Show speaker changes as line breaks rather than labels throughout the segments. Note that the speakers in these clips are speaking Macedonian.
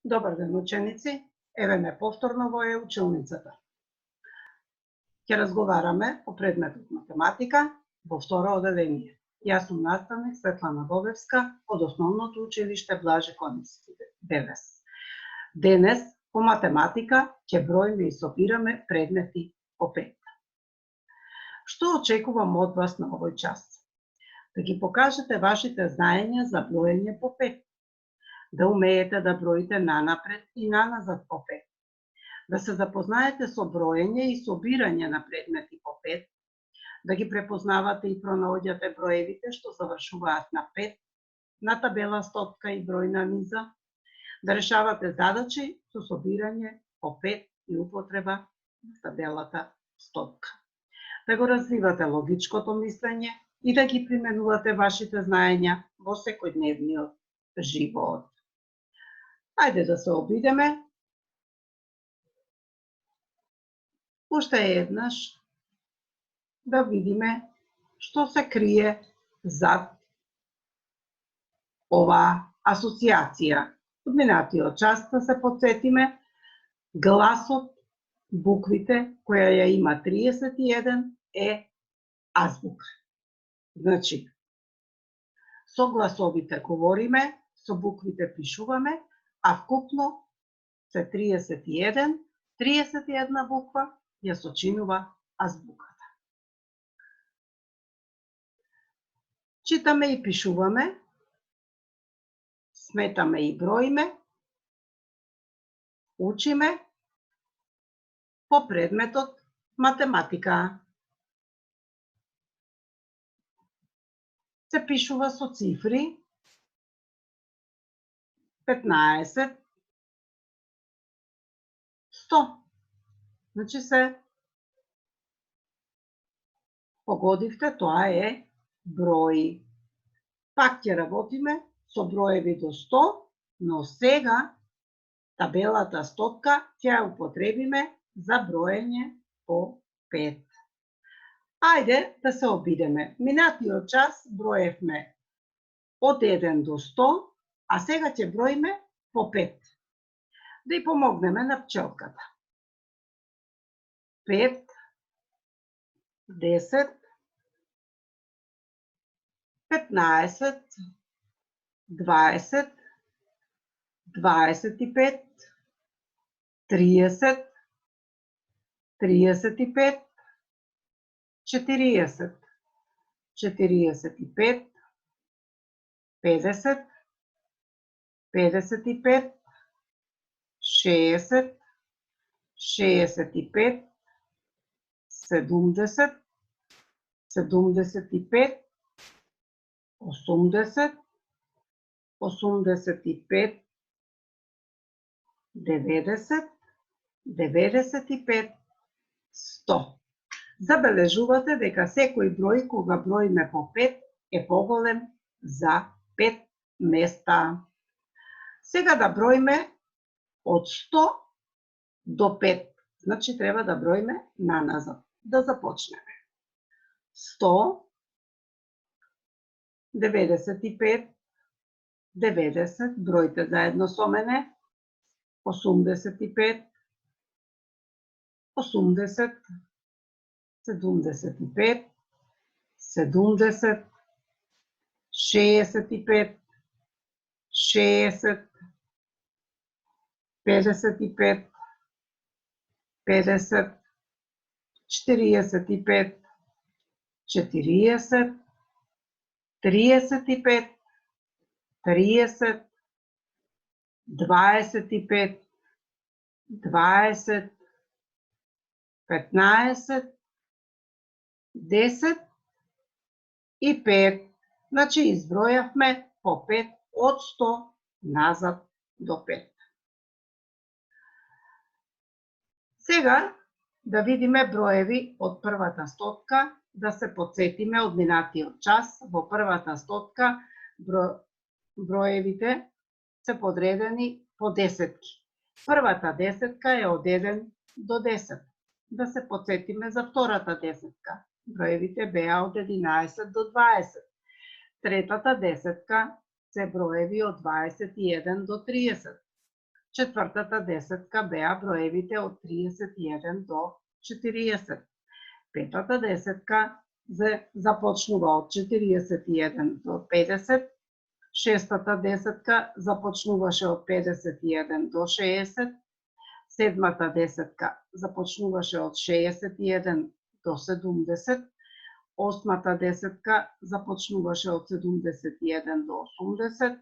Добар ден, ученици! Еве ме повторно во училницата. Ќе разговараме по предметот математика во второ одделение. Јас сум наставник Светлана Бобевска од Основното училиште Блаже Коневски, Девес. Денес по математика ќе броиме и собираме предмети по 5. Што очекувам од вас на овој час? Да ги покажете вашите знаења за броење по 5. Да умеете да броите нанапред и наназад по 5. Да се запознаете со броење и собирање на предмети по 5. Да ги препознавате и пронаоѓате броевите што завршуваат на 5, на табела стотка и бројна низа. Да решавате задачи со собирање по 5 и употреба на табелата стотка. Да го развивате логичкото мислење и да ги применувате вашите знаења во секојдневниот живот. Ајде да се обидеме. Уште еднаш да видиме што се крие зад оваа асоциација. Од минатиот час да се потсетиме, гласот, буквите, која ја има 31, е азбука. Значи, со гласовите говориме, со буквите пишуваме, а вкупно се 31, 31 буква ја сочинува азбуката. Читаме и пишуваме, сметаме и броиме, учиме по предметот математика. Се пишува со цифри 15, 100. Значи се погодивте, тоа е број. Пак ќе работиме со броеви до 100, но сега табелата стотка ќе ја употребиме за броење по 5. Ајде да се обидеме. Минатиот час броевме од 1 до 100, а сега ќе броиме по 5. Да ја помогнеме на пчелката. 5, 10, 15, 20, 25, 30, 35, 40, 45, 50, 55, 60, 65, 70, 75, 80, 85, 90, 95, 100. Забележувате дека секој број кога броиме по 5 е поголем за 5 места. Сега да броиме од 100 до 5. Значи треба да броиме наназад. Да започнеме. 100, 95, 90, бројте заедно со мене, 85, 80, 75, 70, 65, 60, 55, 50, 45, 40, 35, 30, 25, 20, 15, 10 и 5. Значи избројавме по 5 од 100 назад до 5. Сега да видиме броеви од првата стотка, да се потсетиме од минатиот час. Во првата стотка броевите се подредени по десетки. Првата десетка е од 1 до 10. Да се потсетиме за втората десетка. Броевите беа од 11 до 20. Третата десетка се броеви од 21 до 30. Четвртата десетка беа броевите од 31 до 40. Петата десетка започнува од 41 до 50. Шестата десетка започнуваше од 51 до 60. Седмата десетка започнуваше од 61 до 70. Осмата десетка започнуваше од 71 до 80.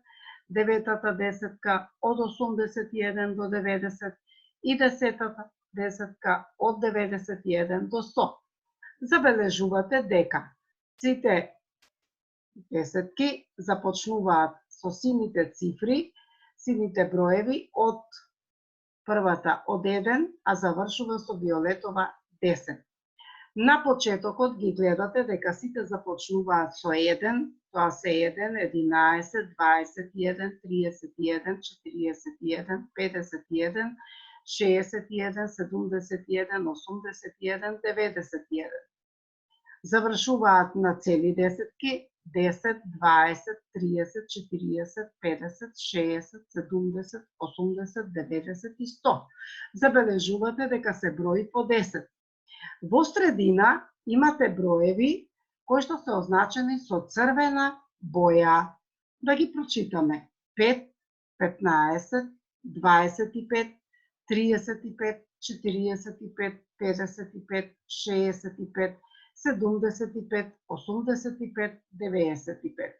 Деветата десетка од 81 до 90 и десетата десетка од 91 до 100. Забележувате дека сите десетки започнуваат со сините цифри, сините броеви од првата од 1, а завршува со виолетова 10. На почетокот ги гледате дека сите започнуваат со 1, тоа се 1, 11, 21, 31, 41, 51, 61, 71, 81, 91. Завршуваат на цели десетки 10, 20, 30, 40, 50, 60, 70, 80, 90 и 100. Забележувате дека се брои по 10. Во средина имате броеви кои што се означени со црвена боја. Да ги прочитаме. 5, 15, 25, 35, 45, 55, 65, 75, 85, 95.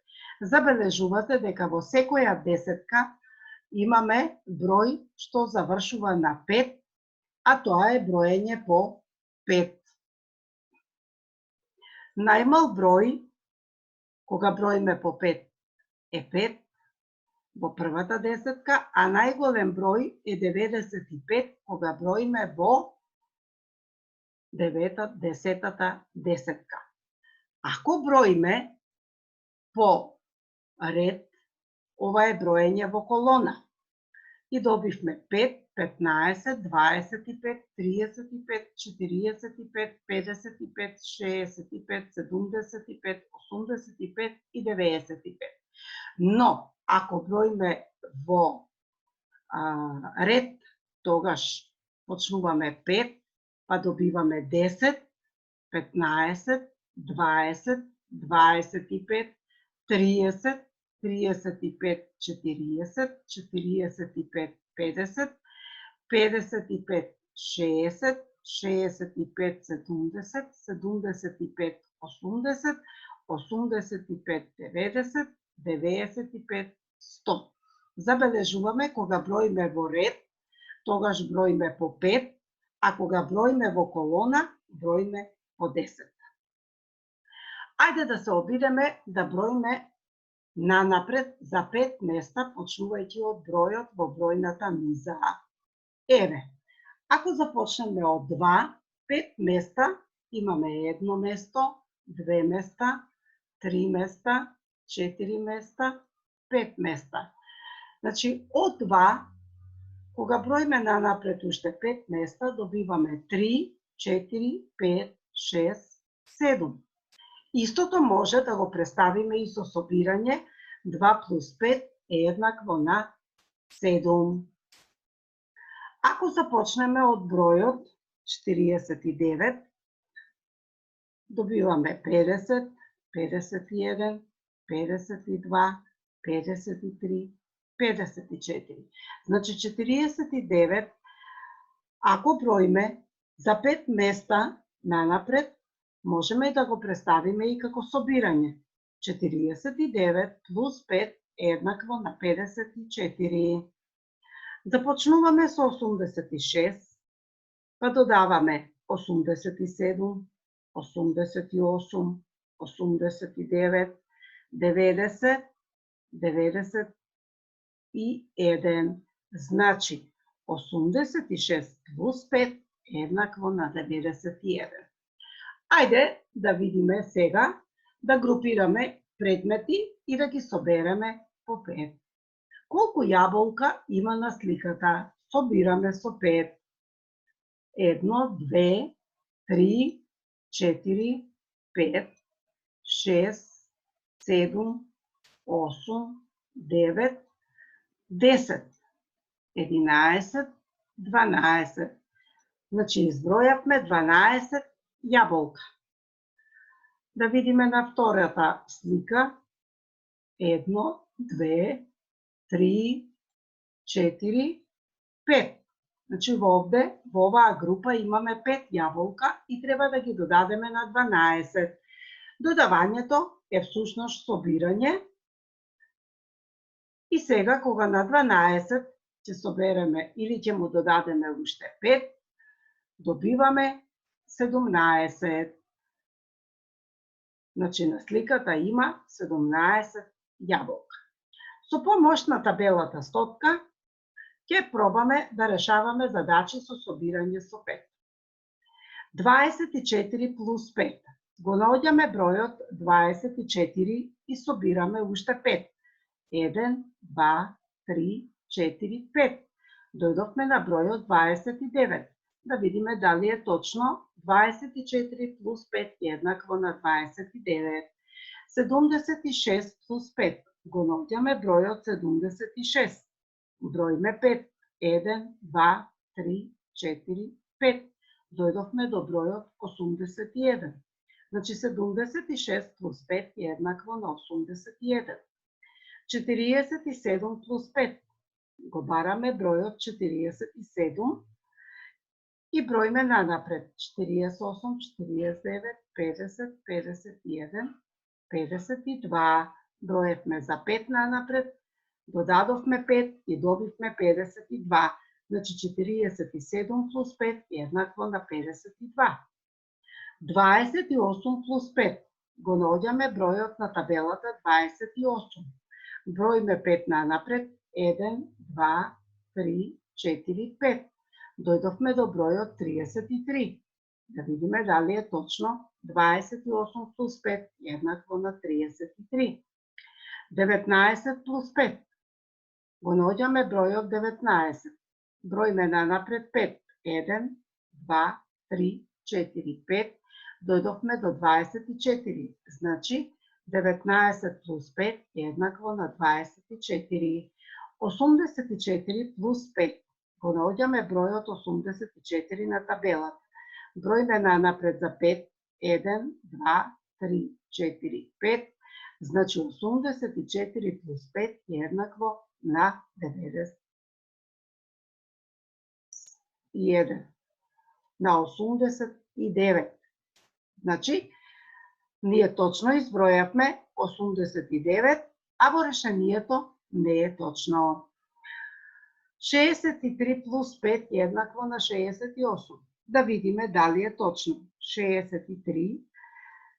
Забележувате дека во секоја десетка имаме број што завршува на 5, а тоа е броење по 5. Најмал број, кога броиме по 5, е 5 во првата десетка, а најголем број е 95 кога броиме во десетата десетка. Ако броиме по ред, ова е броење во колона. И добивме 5, 15, 25, 35, 45, 55, 65, 75, 85 и 95. Но, ако броиме во ред, тогаш почнуваме 5, па добиваме 10, 15, 20, 25, 30, 35, 40, 45, 50, 55, 60, 65, 70, 75, 80, 85, 90, 95, 100. Забележуваме кога броиме во ред, тогаш броиме по 5, а кога броиме во колона, броиме по 10. Ајде да се обидеме да броиме нанапред за 5 места, почнувајќи од бројот во бројната низа. Еве, ако започнеме од 2, 5 места, имаме 1 место, 2 места, 3 места, 4 места, 5 места. Значи, од 2, кога броиме нанапред уште 5 места, добиваме 3, 4, 5, 6, 7. Истото може да го представиме и со собирање 2 плюс 5 е еднакво на 7. Ако започнеме од бројот 49, добиваме 50, 51, 52, 53, 54. Значи 49, ако броиме за 5 места нанапред, можеме да го представиме и како собирање. 49 плюс 5 е еднакво на 54. Започнуваме со 86, па додаваме 87, 88, 89, 90, 91. Значи 86 плюс 5 е еднакво на 91. Ајде да видиме сега, да групираме предмети и да ги собереме по 5. Колку јаболка има на сликата? Собираме со 5. 1, 2, 3, 4, 5, 6, 7, 8, 9, 10. 11, 12. Значи избројавме 12 јаболка. Да видиме на втората слика. 1, 2, 3, 4, 5. Значи во оваа група имаме 5 јаболка и треба да ги додадеме на 12. Додавањето е всушност собирање. И сега кога на 12 ќе собереме или ќе му додадеме уште 5, добиваме 17. Значи на сликата има 17 јаболка. Со помош на табелата стотка ќе пробаме да решаваме задачи со собирање со 5. 24 плюс 5. Го наоѓаме бројот 24 и собираме уште 5. 1, 2, 3, 4, 5. Дојдовме на бројот 29. Да видиме дали е точно 24 плюс 5 еднакво на 29. 76 плюс 5. Го наоѓаме бројот 76. Броиме 5. 1, 2, 3, 4, 5. Дојдовме до бројот 81. Значи 76 плюс 5 еднакво на 81. 47 плюс 5. Го бараме бројот 47 и броиме нанапред. 48, 49, 50, 51, 52. Броевме за 5 нанапред, додадовме 5 и добивме 52. Значи 47 плюс 5 еднакво на 52. 28 плюс 5. Го наоѓаме бројот на табелата 28. Броиме 5 нанапред. 1, 2, 3, 4, 5. Дојдовме до бројот 33. Да видиме дали е точно 28 плюс 5 еднакво на 33. 19 плюс 5. Го наоѓаме бројот 19. Броиме нанапред 5. 1, 2, 3, 4, 5. Дојдовме до 24. Значи 19 плюс 5 еднакво на 24. 84 плюс 5. Го наоѓаме бројот 84 на табелата. Броиме нанапред за 5. 1, 2, 3, 4, 5. Значи 84 плюс 5 еднакво на 91. На 89. Значи, ние точно избројавме 89, а во решението не е точно. 63 плюс 5 еднакво на 68. Да видиме дали е точно. 63,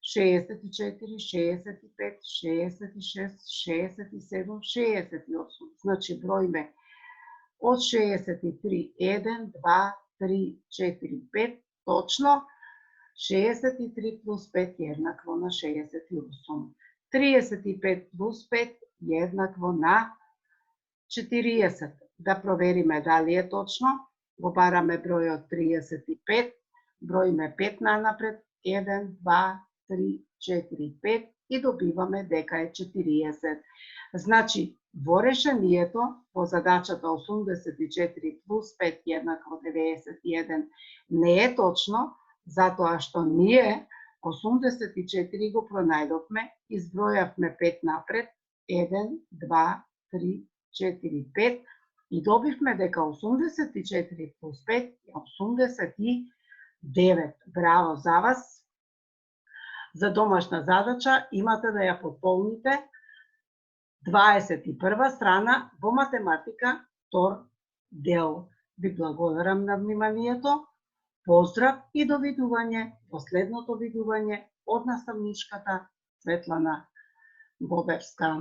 64, 65, 66, 67, 68. Значи броиме од 63, 1, 2, 3, 4, 5, точно 63 плюс 5 еднакво на 68. 35 плюс 5 еднакво на 40. Да провериме дали е точно. Го бараме бројот 35, броиме 5 нанапред, 1, 2, 3, 4, 5 и добиваме дека е 40. Значи, во решението, во задачата 84 плюс 5 еднакво 91 не е точно, затоа што ние 84 го пронајдовме, избројавме 5 напред, 1, 2, 3, 4, 5 и добивме дека 84 плюс 5 е 89. Браво за вас! За домашна задача имате да ја пополните 21 страна во математика, втор дел. Ви благодарам на вниманието. Поздрав и довидување во следното видување од наставничката Светлана Бобевска.